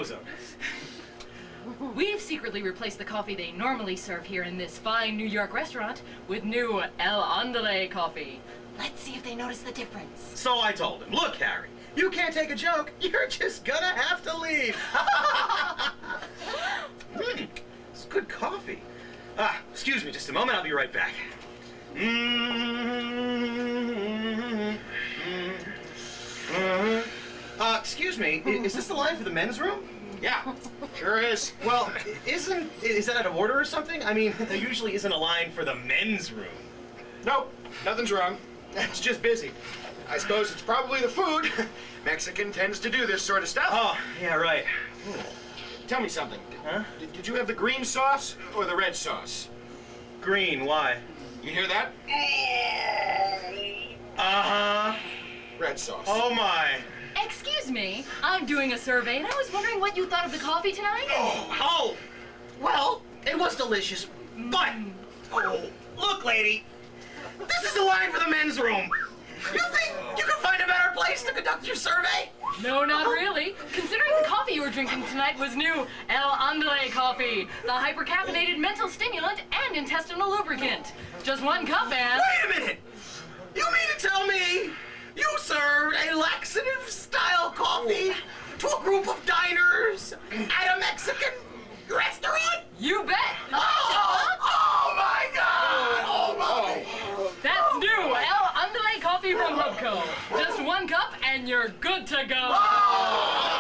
mozo. We've secretly replaced the coffee they normally serve here in this fine New York restaurant with new El Endele coffee. Let's see if they notice the difference. So I told him, look, Harry, you can't take a joke. You're just gonna have to leave. It's good coffee. Excuse me just a moment. I'll be right back. Excuse me, is this the line for the men's room? Yeah, sure is. Well, is that out of order or something? I mean, there usually isn't a line for the men's room. Nope, nothing's wrong. It's just busy. I suppose it's probably the food. Mexican tends to do this sort of stuff. Oh, yeah, right. Tell me something. Huh? Did you have the green sauce or the red sauce? Green, why? You hear that? Uh-huh. Red sauce. Oh, my. Excuse me, I'm doing a survey and I was wondering what you thought of the coffee tonight. Oh, well, it was delicious, but, look, lady, this is the line for the men's room. You think you can find a better place to conduct your survey? No, not really. Considering the coffee you were drinking tonight was new El Endele coffee, the hypercaffeinated mental stimulant and intestinal lubricant. Just one cup, and... Wait a minute! You mean to tell me you served a laxative-style coffee to a group of diners at a Mexican restaurant? You bet! Oh my God! Oh my! That's new El Endele coffee from Hubco. Just one cup and you're good to go. Oh!